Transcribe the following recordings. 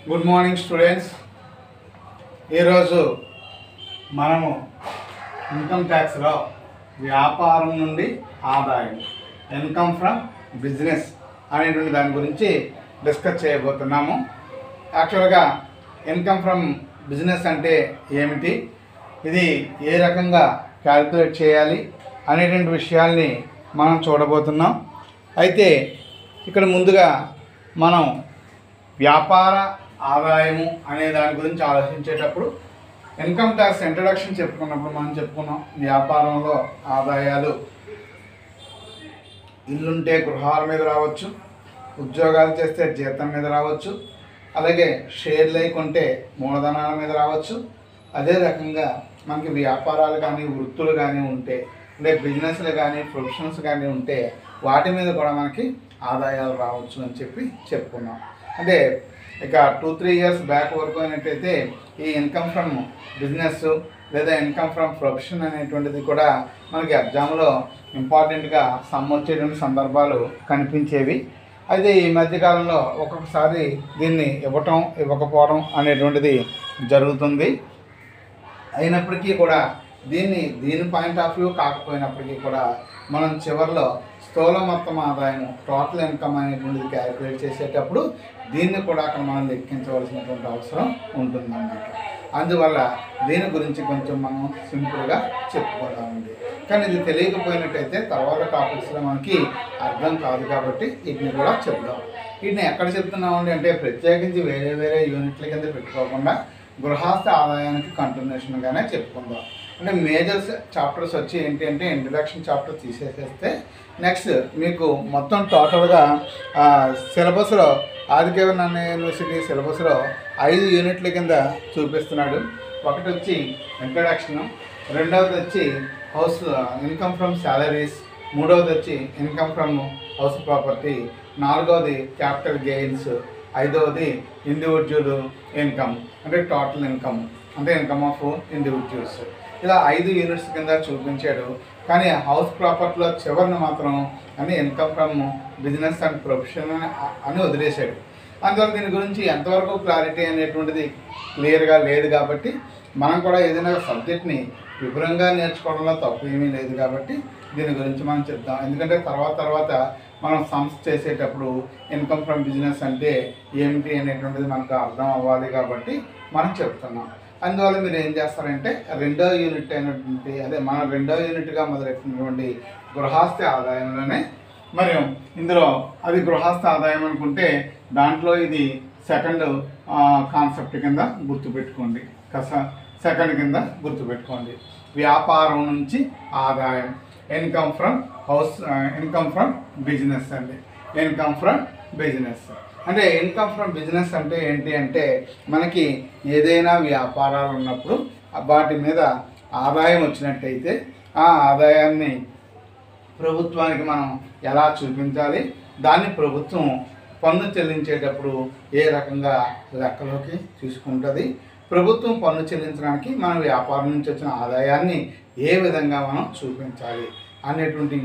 Good morning students. ఈరోజు మనము income ట్యాక్స్లో వ్యాపారం నుండి ఆదాయం, ఇన్కమ్ ఫ్రమ్ బిజినెస్ అనేటువంటి దాని గురించి డిస్కస్ చేయబోతున్నాము. యాక్చువల్గా ఇన్కమ్ ఫ్రమ్ బిజినెస్ అంటే ఏమిటి, ఇది ఏ రకంగా క్యాలిక్యులేట్ చేయాలి అనేటువంటి విషయాల్ని మనం చూడబోతున్నాం. అయితే ఇక్కడ ముందుగా మనం వ్యాపార ఆదాయము అనే దాని గురించి ఆలోచించేటప్పుడు ఇన్కమ్ ట్యాక్స్ ఇంట్రడక్షన్ చెప్పుకున్నప్పుడు మనం చెప్పుకున్నాం, వ్యాపారంలో ఆదాయాలు ఇల్లుంటే గృహాల మీద రావచ్చు, ఉద్యోగాలు చేస్తే జీతం మీద రావచ్చు, అలాగే షేర్లు కొంటే మూలధనాల మీద రావచ్చు. అదే రకంగా మనకి వ్యాపారాలు కానీ వృత్తులు కానీ ఉంటే, అంటే బిజినెస్లు కానీ ప్రొఫెషన్స్ కానీ ఉంటే వాటి మీద కూడా మనకి ఆదాయాలు రావచ్చు అని చెప్పుకున్నాం. అంటే ఇక 2-3 ఇయర్స్ బ్యాక్ వరకు అయినట్టయితే ఈ ఇన్కమ్ ఫ్రమ్ బిజినెస్ లేదా ఇన్కమ్ ఫ్రమ్ ప్రొఫెషన్ అనేటువంటిది కూడా మనకి ఎగ్జామ్లో ఇంపార్టెంట్గా సమ్ వచ్చేటువంటి సందర్భాలు కనిపించేవి. అయితే ఈ మధ్యకాలంలో ఒక్కొక్కసారి దీన్ని ఇవ్వటం ఇవ్వకపోవడం అనేటువంటిది జరుగుతుంది. అయినప్పటికీ కూడా దీని పాయింట్ ఆఫ్ వ్యూ కాకపోయినప్పటికీ కూడా మనం చివరిలో స్థూల మొత్తం ఆదాయం, టోటల్ ఇన్కమ్ అనేటువంటిది క్యాలిక్యులేట్ చేసేటప్పుడు దీన్ని కూడా అక్కడ మనం లెక్కించవలసినటువంటి అవసరం ఉంటుందన్నమాట. అందువల్ల దీని గురించి కొంచెం మనం సింపుల్గా చెప్పుకోదామండి. కానీ ఇది తెలియకపోయినట్టయితే తర్వాత టాపిక్స్లో మనకి అర్థం కాదు, కాబట్టి వీటిని కూడా చెప్దాం. వీటిని ఎక్కడ చెప్తున్నామండి అంటే ప్రత్యేకించి వేరే వేరే యూనిట్ల కింద పెట్టుకోకుండా గృహస్థ ఆదాయానికి కంటిన్యూషన్గానే చెప్పుకుందాం. అంటే మేజర్ చాప్టర్స్ వచ్చి ఏంటి అంటే ఇంట్రడక్షన్ చాప్టర్ తీసేసేస్తే నెక్స్ట్ మీకు మొత్తం టోటల్గా సిలబస్లో ఆదికేవి నారాయణ యూనివర్సిటీ సిలబస్లో 5 యూనిట్ల కింద చూపిస్తున్నాడు. ఒకటి వచ్చి ఇంట్రడక్షను, రెండవది వచ్చి హౌస్ ఇన్కమ్ ఫ్రమ్ శాలరీస్, మూడవది వచ్చి ఇన్కమ్ ఫ్రమ్ హౌస్ ప్రాపర్టీ, నాలుగవది క్యాపిటల్ గెయిన్స్, ఐదవది ఇండివిజువల్ ఇన్కమ్ అంటే టోటల్ ఇన్కమ్ అంటే ఇన్కమ్ ఆఫ్ ఇండివిజువల్స్. ఇలా 5 యూనిట్స్ కింద చూపించాడు. కానీ హౌస్ ప్రాపర్టీలో చివరిని మాత్రం అని income from business and profession అని వదిలేశాడు. అందువల్ల దీని గురించి ఎంతవరకు క్లారిటీ అనేటువంటిది క్లియర్గా లేదు. కాబట్టి మనం కూడా ఏదైనా సబ్జెక్ట్ని విపులంగా నేర్చుకోవడంలో తప్పు ఏమీ లేదు. కాబట్టి దీని గురించి మనం చెప్తాం. ఎందుకంటే తర్వాత మనం సమ్స్ చేసేటప్పుడు ఇన్కమ్ ఫ్రమ్ బిజినెస్ అంటే ఏమిటి అనేటువంటిది మనకు అర్థం అవ్వాలి, కాబట్టి మనం చెప్తున్నాం. అందువల్ల మీరు ఏం చేస్తారంటే రెండో యూనిట్ అయినటువంటి మన రెండో యూనిట్గా మొదలెట్టినటువంటి గృహస్థ ఆదాయంలోనే మరియు ఇందులో అది గృహస్థ ఆదాయం అనుకుంటే దాంట్లో ఇది సెకండ్ కాన్సెప్ట్ కింద గుర్తుపెట్టుకోండి. సెకండ్ కింద గుర్తుపెట్టుకోండి. వ్యాపారం నుంచి ఆదాయం, income from income from business అండి. ఇన్కమ్ ఫ్రమ్ బిజినెస్ అంటే ఇన్కమ్ ఫ్రమ్ బిజినెస్ అంటే ఏంటి అంటే మనకి ఏదైనా వ్యాపారాలు ఉన్నప్పుడు వాటి మీద ఆదాయం వచ్చినట్టయితే ఆ ఆదాయాన్ని ప్రభుత్వానికి మనం ఎలా చూపించాలి, దాన్ని ప్రభుత్వం పన్ను చెల్లించేటప్పుడు ఏ రకంగా లెక్కలోకి తీసుకుంటుంది, ప్రభుత్వం పన్ను చెల్లించడానికి మన వ్యాపారం నుంచి వచ్చిన ఆదాయాన్ని ఏ విధంగా మనం చూపించాలి అనేటువంటి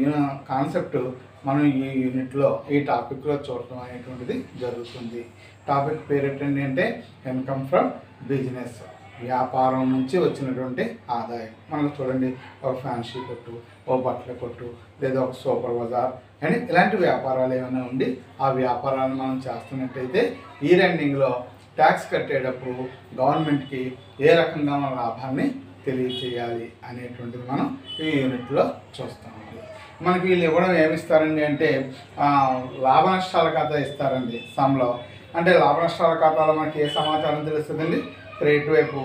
కాన్సెప్ట్ మనం ఈ యూనిట్లో ఈ టాపిక్లో చూడటం అనేటువంటిది జరుగుతుంది. టాపిక్ పేరు ఏంటండి అంటే ఇన్కమ్ ఫ్రమ్ బిజినెస్, వ్యాపారం నుంచి వచ్చినటువంటి ఆదాయం. మనకు చూడండి, ఒక ఫ్యాన్సీ కొట్టు, ఓ బట్టల కొట్టు, లేదా ఒక సూపర్ బజార్ అని ఇలాంటి వ్యాపారాలు ఏమైనా ఉండి ఆ వ్యాపారాలను మనం చేస్తున్నట్టయితే ఈ రెండింగ్లో ట్యాక్స్ కట్టేటప్పుడు గవర్నమెంట్కి ఏ రకంగా మన లాభాన్ని తెలియచేయాలి అనేటువంటిది మనం ఈ యూనిట్లో చూస్తామండి. మనకి వీళ్ళు ఇవ్వడం ఏమిస్తారండి అంటే లాభ నష్టాల ఖాతా ఇస్తారండి సమ్లో. అంటే లాభ నష్టాల ఖాతాలో మనకి ఏ సమాచారం తెలుస్తుందండి, క్రెడిట్ వైపు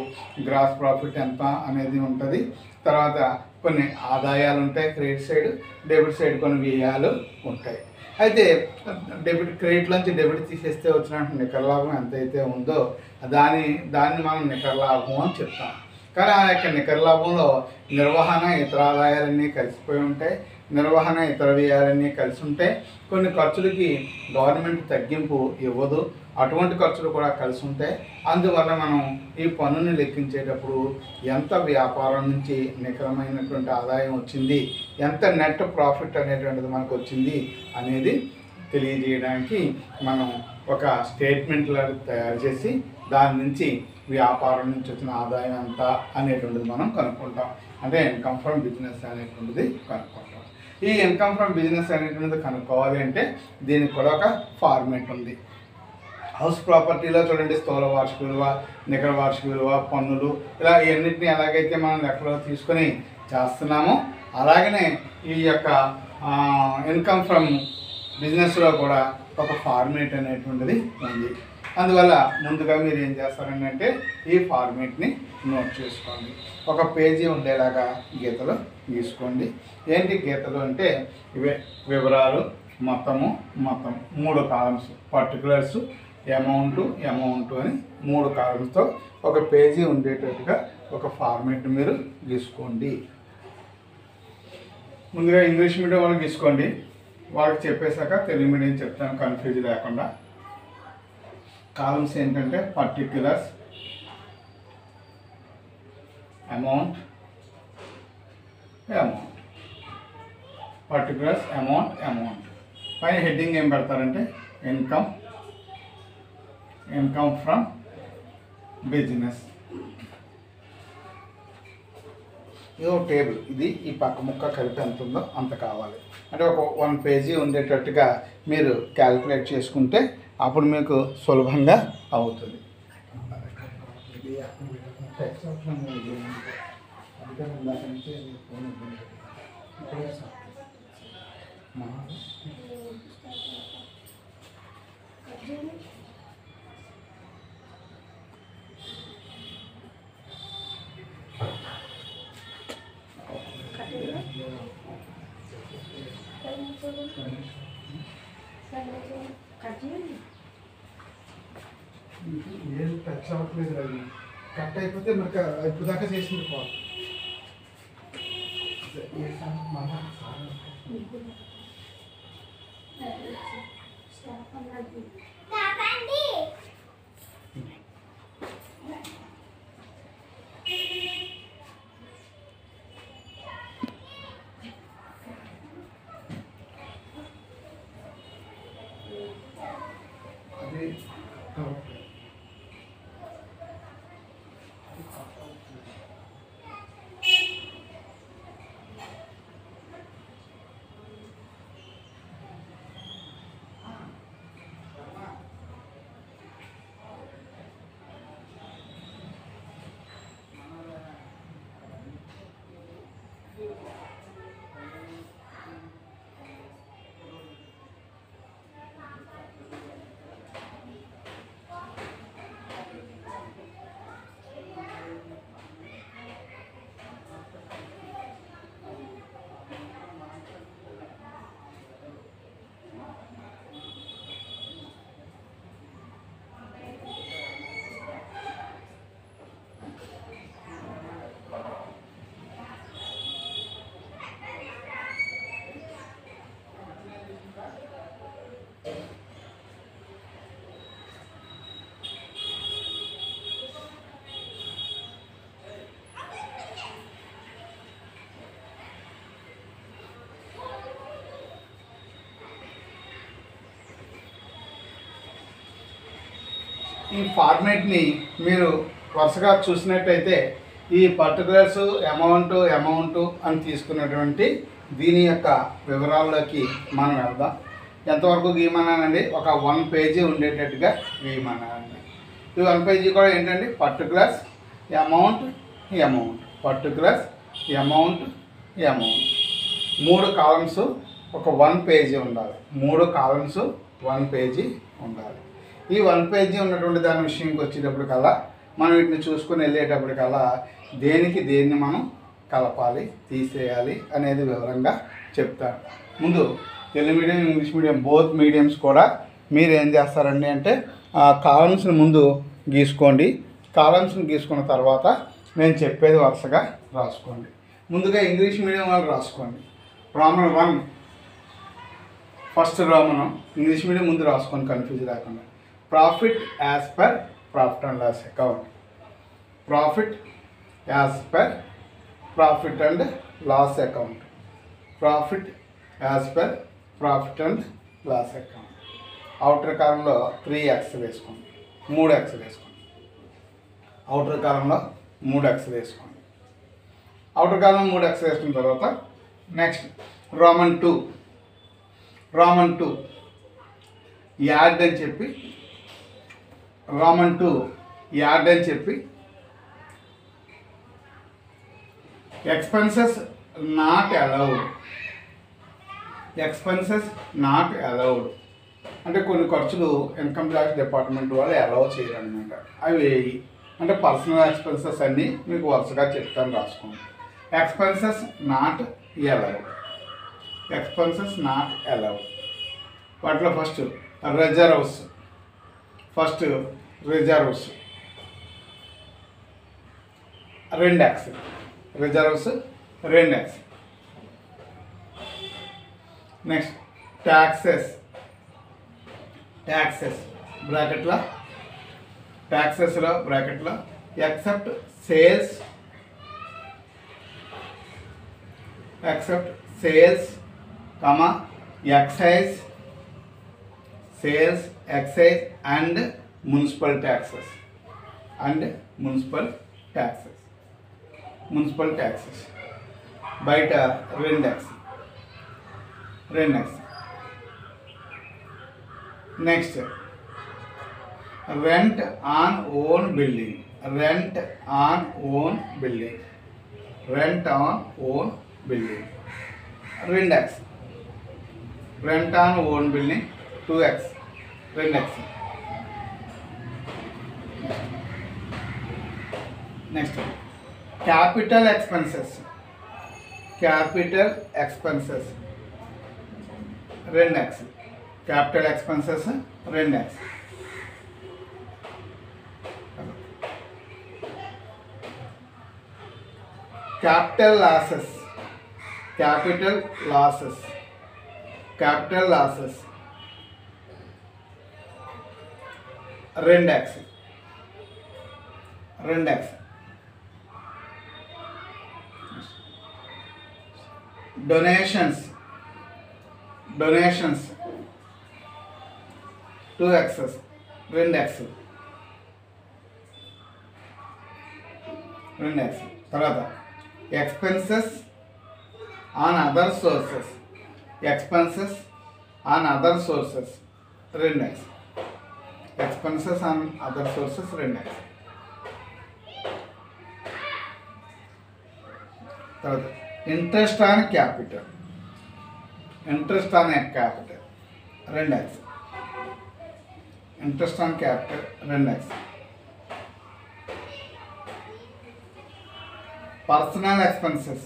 గ్రాస్ ప్రాఫిట్ ఎంత అనేది ఉంటుంది, తర్వాత కొన్ని ఆదాయాలు ఉంటాయి క్రెడిట్ సైడ్, డెబిట్ సైడ్ కొన్ని వ్యయాలు ఉంటాయి. అయితే క్రెడిట్లోంచి డెబిట్ తీసేస్తే వచ్చిన నికర లాభం ఎంతైతే ఉందో దాన్ని మనం నికర లాభం అని చెప్తాం. కానీ ఆ యొక్క నికర లాభంలో నిర్వహణ, ఇతర ఆదాయాలన్నీ కలిసిపోయి ఉంటాయి, నిర్వహణ ఇతర వ్యయాలన్నీ కలిసి ఉంటాయి. కొన్ని ఖర్చులకి గవర్నమెంట్ తగ్గింపు ఇవ్వదు, అటువంటి ఖర్చులు కూడా కలిసి ఉంటాయి. అందువల్ల మనం ఈ పన్నుని లెక్కించేటప్పుడు ఎంత వ్యాపారం నుంచి నికరమైనటువంటి ఆదాయం వచ్చింది, ఎంత నెట్ ప్రాఫిట్ అనేటువంటిది మనకు వచ్చింది అనేది తెలియజేయడానికి మనం ఒక స్టేట్మెంట్ తయారు చేసి దాని నుంచి వ్యాపారం నుంచి వచ్చిన ఆదాయం ఎంత అనేటువంటిది మనం కనుక్కుంటాం. అంటే ఇన్కమ్ ఫ్రమ్ బిజినెస్ అనేటువంటిది కనుక్కుంటాం. ఈ ఇన్కమ్ ఫ్రమ్ బిజినెస్ అనేటువంటిది కనుక్కోవాలి అంటే దీనికి కూడా ఒక ఫార్మేట్ ఉంది. హౌస్ ప్రాపర్టీలో చూడండి, స్థూల వార్షిక విలువ, నికర వార్షిక విలువ, పన్నులు, ఇలా ఇవన్నింటినీ ఎలాగైతే మనం లెక్కలో తీసుకొని చేస్తున్నామో అలాగనే ఈ యొక్క ఇన్కమ్ ఫ్రమ్ బిజినెస్లో కూడా ఒక ఫార్మేట్ అనేటువంటిది ఉంది. అందువల్ల ముందుగా మీరు ఏం చేస్తారండి అంటే ఈ ఫార్మేట్ని నోట్ చేసుకోండి. ఒక పేజీ ఉండేలాగా గీతలు గీసుకోండి. ఏంటి గీతలు అంటే ఇవే వివరాలు, మొత్తం 3 కాలమ్స్, పర్టికులర్స్, అమౌంట్ అని 3 కాలమ్స్తో ఒక పేజీ ఉండేటట్టుగా ఒక ఫార్మేట్ మీరు గీసుకోండి. ముందుగా ఇంగ్లీష్ మీడియం వాళ్ళకి గీసుకోండి. వాళ్ళకి చెప్పేశాక తెలుగు మీడియం చెప్తాను కన్ఫ్యూజ్ లేకుండా. కాలమ్స్ ఏంటంటే పర్టిక్యులర్స్, అమౌంట్, పర్టిక్యులర్స్, అమౌంట్. పైన హెడ్డింగ్ ఏం పెడతారంటే ఇన్కమ్ ఫ్రమ్ బిజినెస్. ఇది ఒక టేబుల్. ఇది ఈ పక్క ముక్క కలిపి ఎంత ఉందో అంత కావాలి. అంటే ఒక 1 పేజీ ఉండేటట్టుగా మీరు క్యాలిక్యులేట్ చేసుకుంటే అప్పుడు మీకు సులభంగా అవుతుంది. ఏది టచ్ అవ్వట్లేదు, అది కట్ అయిపోతే మనకు ఇప్పుడు దాకా చేసింది కాల్. అది ఈ ఫార్మేట్ని మీరు వరుసగా చూసినట్టయితే ఈ పర్టికులర్స్, అమౌంట్ అని తీసుకున్నటువంటి దీని యొక్క వివరాల్లోకి మనం వెళ్దాం. ఎంతవరకు గీయమన్నానండి? ఒక 1 పేజీ ఉండేటట్టుగా గీయమన్నానండి. ఈ 1 పేజీ కూడా ఏంటండి? Particulars, amount, particulars, amount. 3 columns ఒక 1 పేజీ ఉండాలి. 3 కాలమ్స్ 1 పేజీ ఉండాలి. ఈ 1 పేజీ ఉన్నటువంటి దాని విషయంకి వచ్చేటప్పటికల్లా మనం వీటిని చూసుకొని వెళ్ళేటప్పటికల్లా దేన్ని మనం కలపాలి, తీసేయాలి అనేది వివరంగా చెప్తాను. ముందు Telugu medium, English medium both mediums కూడా మీరు ఏం చేస్తారండి అంటే కాలమ్స్ని ముందు గీసుకోండి. కాలమ్స్ని గీసుకున్న తర్వాత నేను చెప్పేది వరుసగా రాసుకోండి. ముందుగా ఇంగ్లీష్ మీడియం వాళ్ళు రాసుకోండి. Roman 1 first Roman. English medium ముందు రాసుకోండి కన్ఫ్యూజ్ లేకుండా. Profit as per profit and loss account. Profit as per profit and loss account. Profit as per profit and loss account. Outer కాలంలో 3x వేసుకోండి, 3x వేసుకోండి. Outer కాలంలో 3x వేసుకోండి. Outer కాలంలో 3x వేసుకున్న తర్వాత నెక్స్ట్ రోమన్ 2 యాడ్ అని చెప్పి ఎక్స్పెన్సెస్ నాట్ అలౌడ్ అంటే కొన్ని ఖర్చులు ఇన్కమ్ ట్యాక్స్ డిపార్ట్మెంట్ వాళ్ళు అలౌ చేయరనమాట. అవి అంటే పర్సనల్ ఎక్స్పెన్సెస్ అన్నీ మీకు వరుసగా చెప్తాను, రాసుకోండి. Expenses not allowed. వాటిలో first reserves 2x, reserves 2x. Next taxes బ్రాకెట్లో except sales excise and municipal taxes. బయట 2x. Next rent on own building 2x. Rent on own building 2x. Next capital expenses 2x. Capital expenses 2x. Capital losses 2x. Donations 2x. తర్వాత expenses on other sources 2x. తర్వాత interest on capital 2x. Personal expenses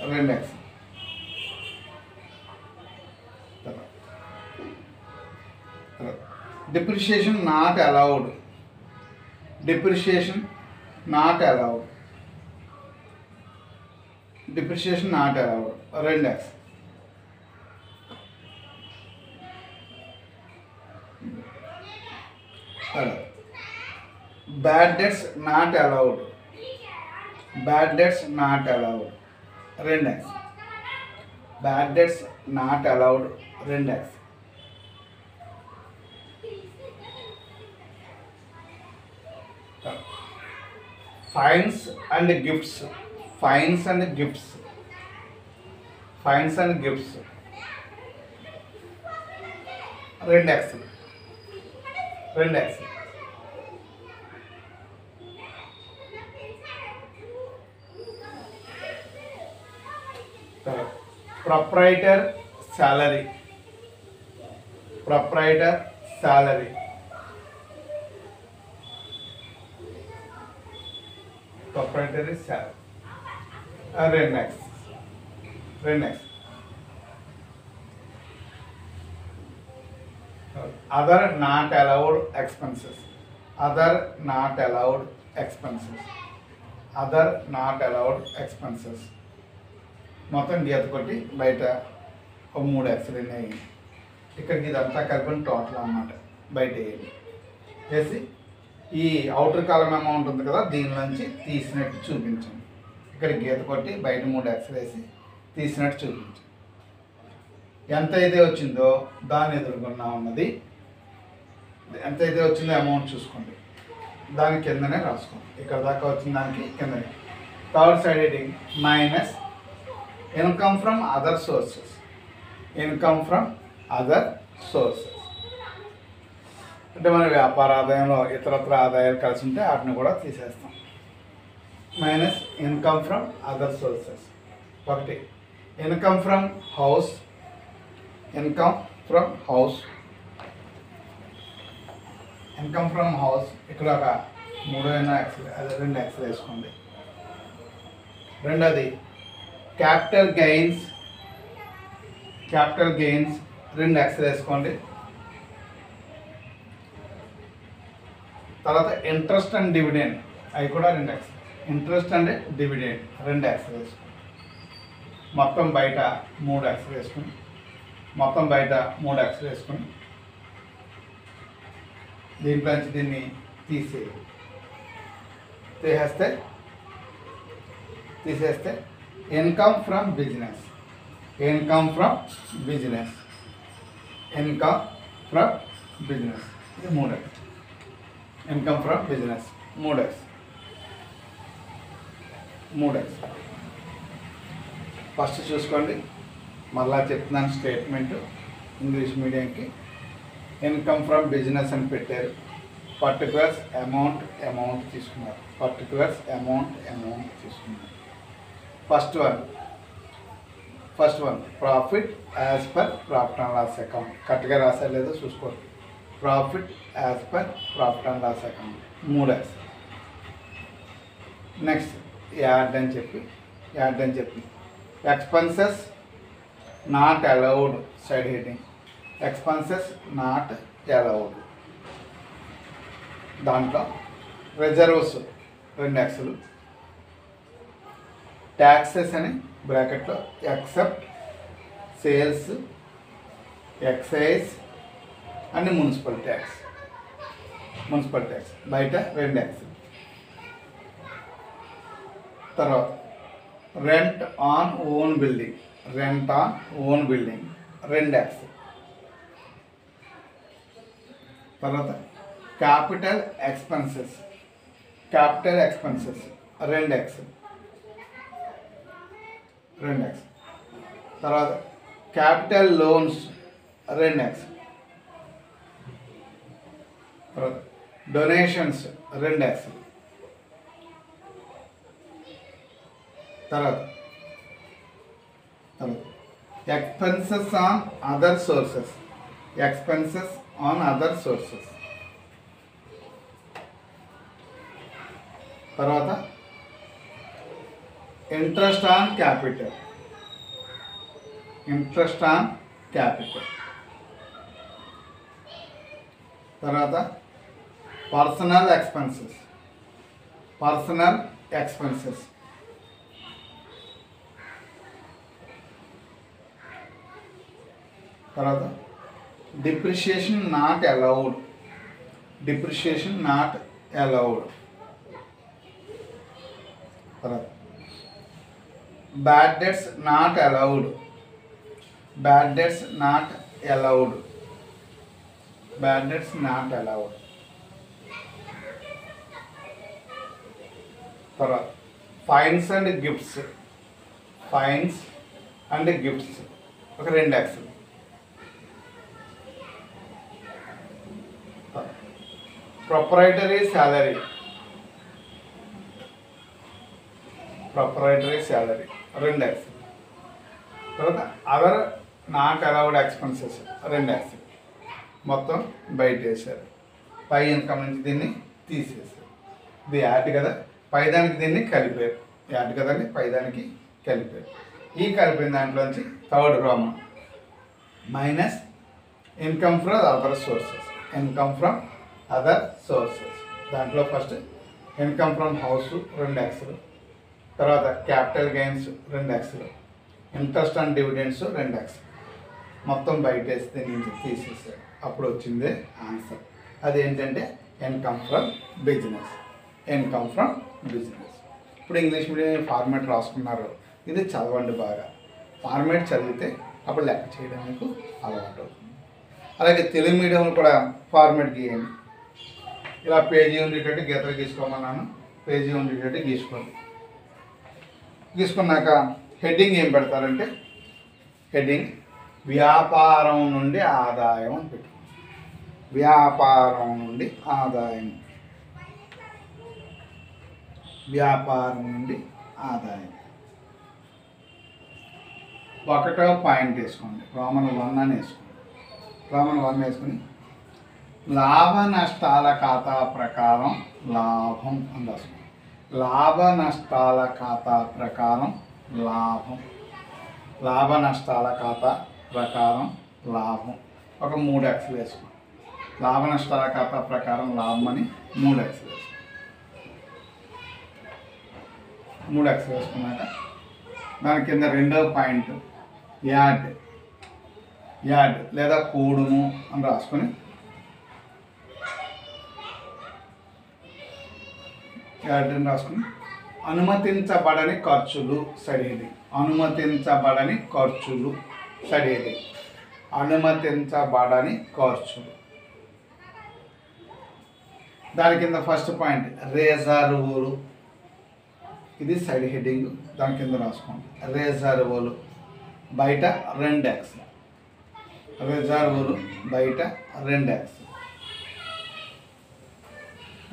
2x. Depreciation not allowed 2x. Bad debts not allowed 2x. Fines and gifts 2x. Proprietor salary 2x. Other not allowed expenses. మొత్తం గీత కొట్టి బయట 3x ఉన్నాయి. ఇక్కడికి ఇదంతా కలిపి total అన్నమాట బయట వేసి ఈ అవుటర్ కాలం అమౌంట్ ఉంది కదా దీని నుంచి తీసినట్టు చూపించండి. ఇక్కడ గీత కొట్టి బయట 3 ఎక్స్లు వేసి తీసినట్టు చూపించు. ఎంత అయితే వచ్చిందో దాని ఎదురుగున్నా ఉన్నది ఎంత అయితే వచ్చిందో అమౌంట్ చూసుకోండి, దాని కిందనే రాసుకోండి. ఇక్కడ దాకా వచ్చిన దానికి కిందనే. Third side heading minus income from other sources. Income from other sources అంటే మన వ్యాపార ఆదాయంలో ఇతరత్ర ఆదాయాలు కలిసి ఉంటే వాటిని కూడా తీసేస్తాం. Minus income from other sources. ఒకటి income from house. Income from house. Income from house ఇక్కడ ఒక 3 ఎక్స్లు అదే 2 ఎక్స్లు వేసుకోండి. రెండోది క్యాపిటల్ గెయిన్స్. క్యాపిటల్ గెయిన్స్ 2 ఎక్స్లు వేసుకోండి. తర్వాత ఇంట్రెస్ట్ అండ్ డివిడెండ్ అవి కూడా 2 ఎక్స్లు. ఇంట్రెస్ట్ అండ్ డివిడెండ్ 2 ఎక్స్లు వేసుకోండి. మొత్తం బయట 3 ఎక్స్లు వేసుకుని మొత్తం బయట 3 ఎక్స్లు వేసుకుని దీంట్లో నుంచి దీన్ని తీసేస్తే income from business. Income from business. Income from business ఇది 3 X. Income from business 3 X. 3 X. First చూసుకోండి, మళ్ళా చెప్తున్నాను స్టేట్మెంట్ ఇంగ్లీష్ మీడియంకి. ఇన్కమ్ ఫ్రమ్ బిజినెస్ అని పెట్టారు. పర్టికులర్స్ అమౌంట్ తీసుకున్నారు. పర్టికులర్స్ అమౌంట్ తీసుకున్నారు. First one profit as per profit and loss account. కరెక్ట్గా రాసారు లేదో చూసుకోండి. Profit as per profit and loss account 3 X. Next add అని చెప్పి expenses not allowed side heading. Expenses not allowed. దాంట్లో reserves 2 ఎక్స్లు. ట్యాక్సెస్ అని బ్రాకెట్లో except sales, excise and municipal tax బయట 2 ఎక్స్. తర్వాత rent on own building 2 X. తర్వాత capital expenses 2 X. తర్వాత క్యాపిటల్ లోన్స్ 2 ఎక్స్. తర్వాత డొనేషన్స్ 2 ఎక్స్. తర్వాత ఎక్స్పెన్సెస్ ఆన్ అదర్ సోర్సెస్. తర్వాత ఇంట్రెస్ట్ ఆన్ క్యాపిటల్. తర్వాత పర్సనల్ ఎక్స్పెన్సెస్. తర్వాత డిప్రిషియేషన్ నాట్ అలౌడ్. తర్వాత బ్యాడ్ డెట్స్ నాట్ అలౌడ్. తర్వాత ఫైన్స్ అండ్ గిఫ్ట్స్ ఒక 2 ఎక్స్. ప్రొపరైటరీ salary 2 X. తర్వాత other not allowed expenses 2 X. మొత్తం బయట వేసారు. పై ఇన్కమ్ నుంచి దీన్ని తీసేసారు. ఇది యాడ్ కదా, పైదానికి దీన్ని కలిపారు. యాడ్ కదండి, పైదానికి కలిపారు. ఈ కలిపిన దాంట్లోంచి third Roman minus income from other sources. దాంట్లో ఫస్ట్ ఇన్కమ్ ఫ్రమ్ హౌస్ 2 ఎక్స్లు. తర్వాత క్యాపిటల్ గెయిన్స్ 2 ఎక్స్లు. Interest and dividends 2 X. మొత్తం బయట వేసి దీని నుంచి తీసేసారు. అప్పుడు వచ్చిందే ఆన్సర్. అదేంటంటే ఇన్కమ్ ఫ్రమ్ బిజినెస్. ఇప్పుడు ఇంగ్లీష్ మీడియం ఫార్మేట్ రాసుకున్నారు, ఇది చదవండి బాగా. ఫార్మేట్ చదివితే అప్పుడు లెక్క చేయడం మీకు అలవాటు అవుతుంది. అలాగే తెలుగు మీడియంలో కూడా ఫార్మేట్ గీయండి. ఇలా పేజీ ఉండేటట్టు గీతలు గీసుకోమన్నాను, పేజీ ఉండేటట్టు గీసుకోండి. గీసుకున్నాక హెడ్డింగ్ ఏం పెడతారంటే, హెడ్డింగ్ వ్యాపారం నుండి ఆదాయం అని పెట్టు. వ్యాపారం నుండి ఆదాయం, వ్యాపారం నుండి ఆదాయం. ఒకటో పాయింట్ వేసుకోండి, రోమన్ 1 అని వేసుకోండి. రోమన్ 1 వేసుకుని లాభ నష్టాల ఖాతా ప్రకారం లాభం అని రాసుకోండి. లాభ నష్టాల ఖాతా ప్రకారం లాభం, లాభ నష్టాల ఖాతా ప్రకారం లాభం. ఒక 3 ఎక్స్లు వేసుకోండి. లాభ నష్టాల ఖాతా ప్రకారం లాభం అని 3 ఎక్స్లు వేసుకోండి. 3 ఎక్స్లు వేసుకున్నాక దాని కింద రెండో పాయింట్ యాడ్, యాడ్ లేదా కూడుము అని రాసుకొని యాడ్ అని రాసుకుని అనుమతించబడని ఖర్చులు సడేది, అనుమతించబడని ఖర్చులు సడేది, అనుమతించబడని ఖర్చులు. దాని కింద ఫస్ట్ పాయింట్ రిజర్వులు, ఇది సైడ్ హెడ్డింగ్, దాని కింద రాసుకోండి. రిజర్వులు బయట 2x, రిజర్వులు బయట 2x.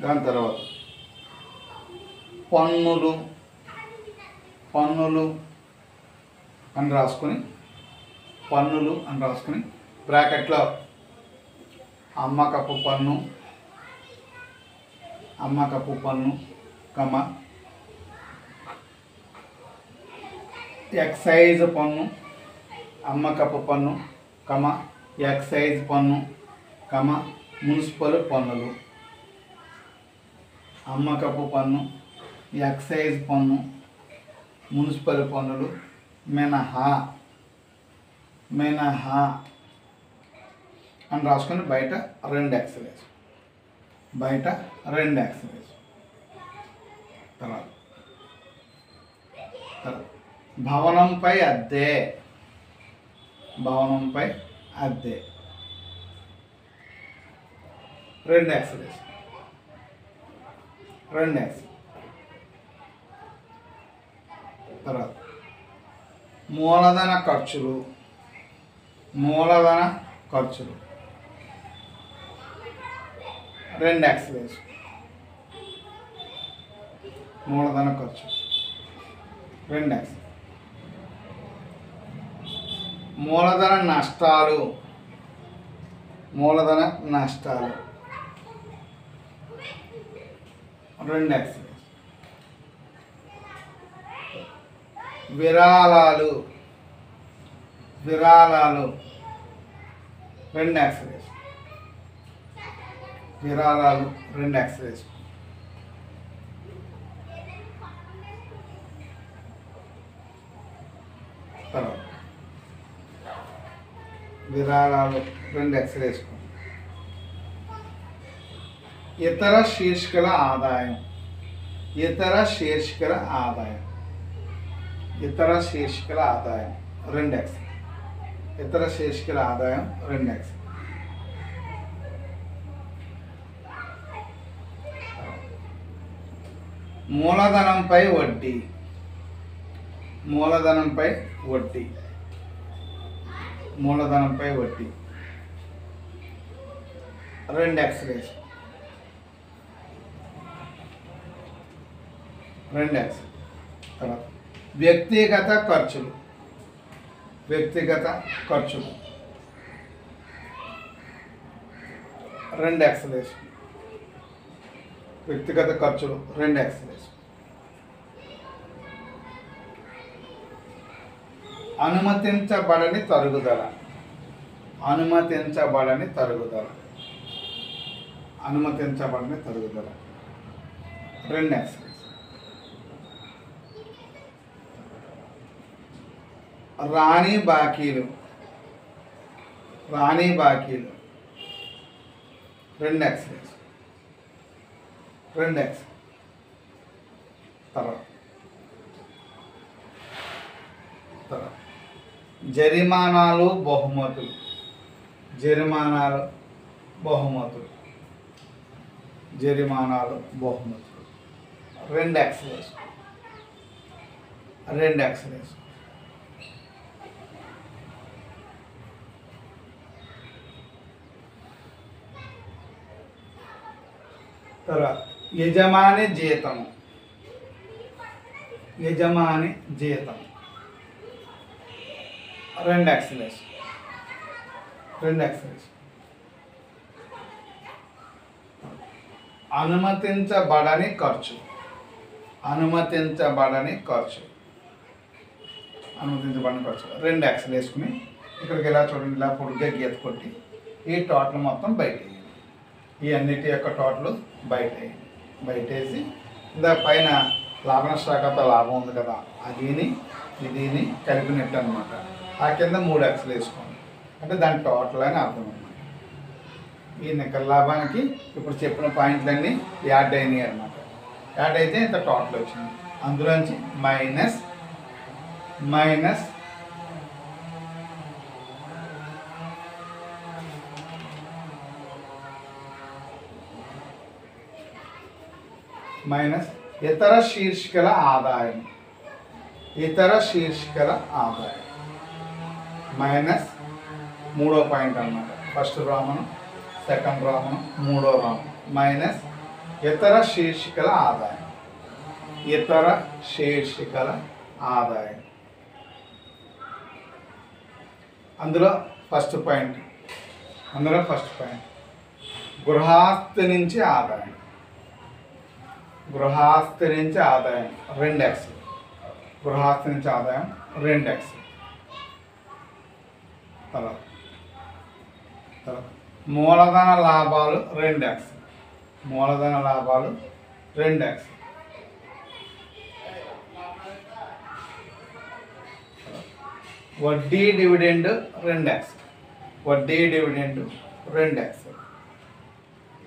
దాని తర్వాత పన్నులు, పన్నులు అని రాసుకొని, పన్నులు అని రాసుకొని బ్రాకెట్లో అమ్మకపు పన్ను, అమ్మకపు పన్ను, కమ ఎక్సైజ్ పన్ను, అమ్మకపు పన్ను, కమ ఎక్సైజ్ పన్ను, కమ మున్సిపల్ పన్నులు. అమ్మకపు పన్ను, ఎక్సైజ్ పన్ను, మున్సిపల్ పన్నులు మినహా, మినహా అని రాసుకొని బయట 2x వేసు, బయట 2x వేసు. తర్వాత భవనంపై అద్దె, భవనంపై అద్దె 2x వేసు, 2x. తర్వాత మూలధన ఖర్చులు, మూలధన ఖర్చులు 2x వేసు, మూలధన ఖర్చు 2x. మూలధన నష్టాలు, మూలధన నష్టాలు 2x. విరాళాలు, విరాళాలు 2x, విరాళాలు 2x. తర్వాత విరాళాలు 2x వేసుకోండి. ఇతర శీర్షికల ఆదాయం, ఇతర శీర్షికల ఆదాయం, ఇతర శీర్షికల ఆదాయం 2x, ఇతర శీర్షికల ఆదాయం 2x. మూలధనంపై వడ్డీ, మూలధనంపై వడ్డీ, మూలధనంపై వడ్డీ 2x వేసు, 2x. తర్వాత వ్యక్తిగత ఖర్చులు, వ్యక్తిగత ఖర్చులు 2x వేసు, వ్యక్తిగత ఖర్చులు 2x వేసు. అనుమతించబడని తరుగుదల, అనుమతించబడని తరుగుదల, అనుమతించబడని తరుగుదల 2x. రాణి బాకీలు, రాణి బాకీలు 2x, 2x. తర్వాత జరిమానాలు బహుమతులు. జరిమానాలు బహుమతులు. జరిమానాలు బహుమతులు. 2 ఎక్స్లు వేసుకో. 2 ఎక్స్లు వేసుకో. తర్వాత యజమాని జీతము. యజమాని జీతం 2 ఎక్స్లు వేసుకో. 2 ఎక్స్లు వేసుకో. అనుమతించబడని ఖర్చు. అనుమతించబడని ఖర్చు. అనుమతించబడని ఖర్చు 2 ఎక్స్లు వేసుకుని ఇక్కడికి ఇలా చూడండి, ఇలా పొడిగా గీత కొట్టి ఈ టోటల్ మొత్తం బయట వేయండి. ఈ అన్నిటి యొక్క టోటల్ బయట వేయండి. బయటేసి ఇందా పైన లాభ నష్టాలతో లాభం ఉంది కదా, అదిని ఇదిని కలిపినట్టు అనమాట. ఆ కింద 3 ఎక్స్లు వేసుకోండి, అంటే దాని టోటల్ అని అర్థం అనమాట. ఈ నికర లాభానికి ఇప్పుడు చెప్పిన పాయింట్లన్నీ యాడ్ అయినాయి అనమాట. యాడ్ అయితే ఇంత టోటల్ వచ్చింది. అందులోంచి మైనస్ ఇతర శీర్షికల ఆదాయం. ఇతర శీర్షికల ఆదాయం మైనస్ 3వ పాయింట్ అన్నమాట. ఫస్ట్ రోమను, సెకండ్ రోమను, 3వ రోమను మైనస్ ఇతర శీర్షికల ఆదాయం. ఇతర శీర్షికల ఆదాయం. అందులో ఫస్ట్ పాయింట్ గృహాస్తి నుంచి ఆదాయం. గృహాస్తి నుంచి ఆదాయం 2 ఎక్స్. గృహాస్తి నుంచి ఆదాయం 2 ఎక్స్. తర్వాత మూలధన లాభాలు 2 ఎక్స్. మూలధన లాభాలు 2 ఎక్స్. వడ్డీ డివిడెండ్ 2 ఎక్స్. వడ్డీ డివిడెండ్ 2 ఎక్స్.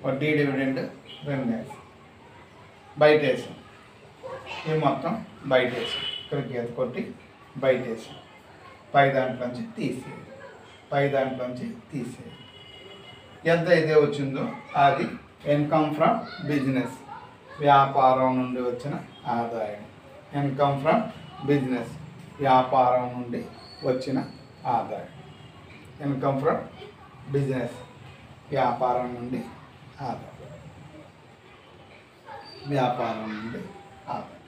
వడ్డీ డివిడెండ్ 2 ఎక్స్. బయట వేసాం. ఈ మొత్తం బయట వేసాం. ఇక్కడ గీత కొట్టి బయట వేసాం. పై దాంట్లోంచి తీసేయాలి. ఎంత అయితే వచ్చిందో అది ఇన్కమ్ ఫ్రమ్ బిజినెస్, వ్యాపారం నుండి వచ్చిన ఆదాయం. ఇన్కమ్ ఫ్రమ్ బిజినెస్, వ్యాపారం నుండి వచ్చిన ఆదాయం. ఇన్కమ్ ఫ్రమ్ బిజినెస్, వ్యాపారం నుండి ఆదాయం. వ్యాపారం నుండి ఆదాయం.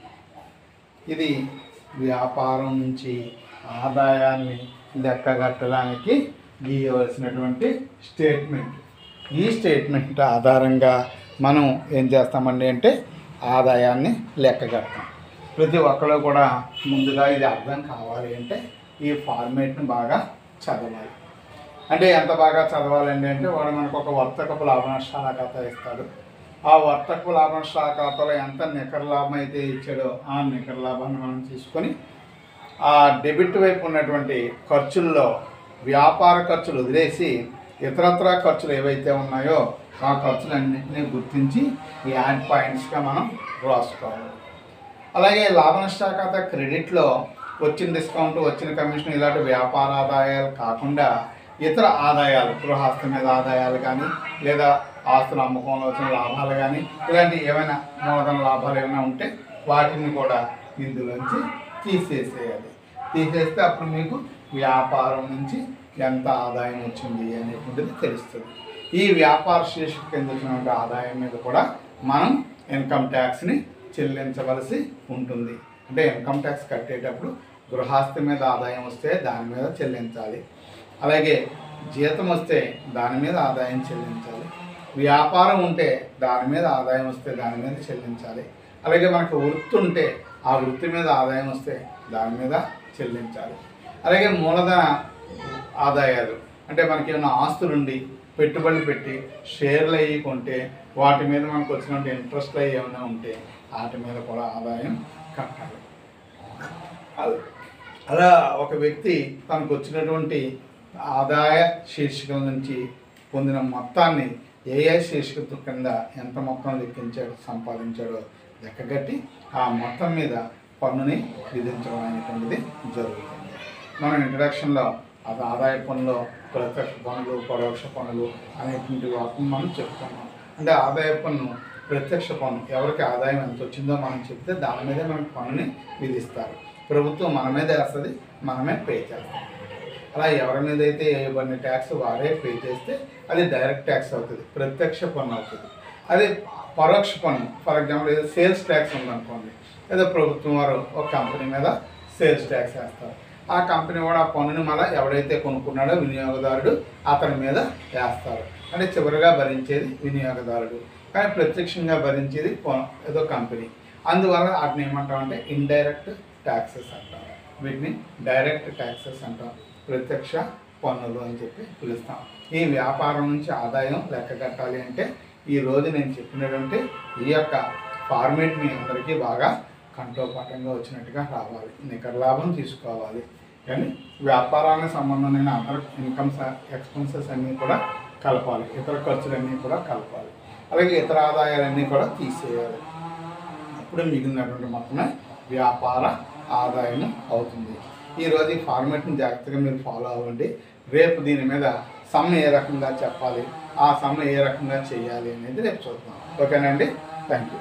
ఇది వ్యాపారం నుంచి ఆదాయాన్ని లెక్కగట్టడానికి గీయవలసినటువంటి స్టేట్మెంట్. ఈ స్టేట్మెంట్ ఆధారంగా మనం ఏం చేస్తామండి అంటే ఆదాయాన్ని లెక్కగడతాం. ప్రతి ఒక్కరు కూడా ముందుగా ఇది అర్థం కావాలి అంటే ఈ ఫార్మేట్ని బాగా చదవాలి. అంటే ఎంత బాగా చదవాలండి అంటే వాడు మనకు ఒక వర్తకపు లాభ నష్టాల ఖాతా ఇస్తాడు. ఆ వర్తకపు లాభ నష్టాల ఖాతాలో ఎంత నికర లాభం అయితే ఇచ్చాడో ఆ నికర లాభాన్ని మనం తీసుకొని ఆ డెబిట్ వైపు ఉన్నటువంటి ఖర్చుల్లో వ్యాపార ఖర్చులు వదిలేసి ఇతరత్ర ఖర్చులు ఏవైతే ఉన్నాయో ఆ ఖర్చులన్నింటినీ గుర్తించి ఈ యాడ్ పాయింట్స్గా మనం రాసుకోవాలి. అలాగే లాభ నష్టాల ఖాతా క్రెడిట్లో వచ్చిన డిస్కౌంట్, వచ్చిన కమిషన్ ఇలాంటి వ్యాపార ఆదాయాలు కాకుండా ఇతర ఆదాయాలు, గృహాస్తి మీద ఆదాయాలు కానీ లేదా ఆస్తుల అమ్మకంలో వచ్చిన లాభాలు కానీ ఇలాంటి ఏమైనా మూలధన లాభాలు ఏమైనా ఉంటే వాటిని కూడా ఇందులోంచి తీసేసేయాలి. తీసేస్తే అప్పుడు మీకు వ్యాపారం నుంచి ఎంత ఆదాయం వచ్చింది అనేటువంటిది తెలుస్తుంది. ఈ వ్యాపార శీర్షిక కింద వచ్చినటువంటి ఆదాయం మీద కూడా మనం ఇన్కమ్ ట్యాక్స్ని చెల్లించవలసి ఉంటుంది. అంటే ఇన్కమ్ ట్యాక్స్ కట్టేటప్పుడు గృహాస్తి మీద ఆదాయం వస్తే దాని మీద చెల్లించాలి. అలాగే జీతం వస్తే దాని మీద ఆదాయం చెల్లించాలి. వ్యాపారం ఉంటే దాని మీద ఆదాయం వస్తే దాని మీద చెల్లించాలి. అలాగే మనకు వృత్తి ఉంటే ఆ వృత్తి మీద ఆదాయం వస్తే దాని మీద చెల్లించాలి. అలాగే మూలధన ఆదాయాలు అంటే మనకి ఏమైనా ఆస్తులుండి పెట్టుబడులు పెట్టి షేర్లు అయ్యి కొంటే వాటి మీద మనకు వచ్చినటువంటి ఇంట్రెస్ట్లు అయ్యి ఏమైనా ఉంటే వాటి మీద కూడా ఆదాయం కట్టాలి. అలా ఒక వ్యక్తి తనకు వచ్చినటువంటి ఆదాయ శీర్షికల నుంచి పొందిన మొత్తాన్ని ఏ శీర్షిక కింద ఎంత మొత్తం లెక్కించాడో సంపాదించాడో లెక్కగట్టి ఆ మొత్తం మీద పన్నుని విధించడం అనేటువంటిది జరుగుతుంది. మనం ఇంట్రడక్షన్లో అది ఆదాయ పన్నులో ప్రత్యక్ష పన్నులు, పరోక్ష పన్నులు అనేటువంటి వాటిని మనం చెప్తున్నాం. అంటే ఆదాయ పన్ను ప్రత్యక్ష పన్ను, ఎవరికి ఆదాయం ఎంత వచ్చిందో మనం చెప్తే దాని మీదే మనకి పన్నుని విధిస్తారు. ప్రభుత్వం మన మీద వేస్తుంది, మనమే పే చేస్తాం. అలా ఎవరి మీద అయితే వేయబడిన ట్యాక్స్ వారే పే చేస్తే అది డైరెక్ట్ ట్యాక్స్ అవుతుంది, ప్రత్యక్ష పన్ను అవుతుంది. అదే పరోక్ష పన్ను, ఫర్ ఎగ్జాంపుల్ ఏదో సేల్స్ ట్యాక్స్ ఉందనుకోండి, ఏదో ప్రభుత్వం వారు ఒక కంపెనీ మీద సేల్స్ ట్యాక్స్ వేస్తారు. ఆ కంపెనీ కూడా ఆ పన్నుని మళ్ళీ ఎవడైతే కొనుక్కున్నాడో వినియోగదారుడు అతని మీద వేస్తారు. అంటే చివరిగా భరించేది వినియోగదారుడు, కానీ ప్రత్యక్షంగా భరించేది ఏదో కంపెనీ. అందువల్ల వాటిని ఏమంటామంటే ఇండైరెక్ట్ ట్యాక్సెస్ అంటాం. వీటిని డైరెక్ట్ ట్యాక్సెస్ అంటాం, ప్రత్యక్ష పన్నులు అని చెప్పి పిలుస్తాం. ఈ వ్యాపారం నుంచి ఆదాయం లెక్క కట్టాలి అంటే ఈరోజు నేను చెప్పినటువంటి ఈ యొక్క ఫార్మేట్ మీ అందరికీ బాగా కంఠోపాఠంగా వచ్చినట్టుగా రావాలి, నికర లాభం తీసుకోవాలి. కానీ వ్యాపారానికి సంబంధం లేని అదర్ ఇన్కమ్స్ ఎక్స్పెన్సెస్ అన్నీ కూడా కలపాలి, ఇతర ఖర్చులన్నీ కూడా కలపాలి, అలాగే ఇతర ఆదాయాలన్నీ కూడా తీసేయాలి. అప్పుడు మిగిలినటువంటి మొత్తమే వ్యాపార ఆదాయం అవుతుంది. ఈరోజు ఈ ఫార్మేట్ని జాగ్రత్తగా మీరు ఫాలో అవ్వండి. రేపు దీని మీద సమ్ ఏ రకంగా చెప్పాలి, ఆ సమ్ ఏ రకంగా చేయాలి అనేది రేపు చూద్దాం. ఓకేనండి, థ్యాంక్ యూ.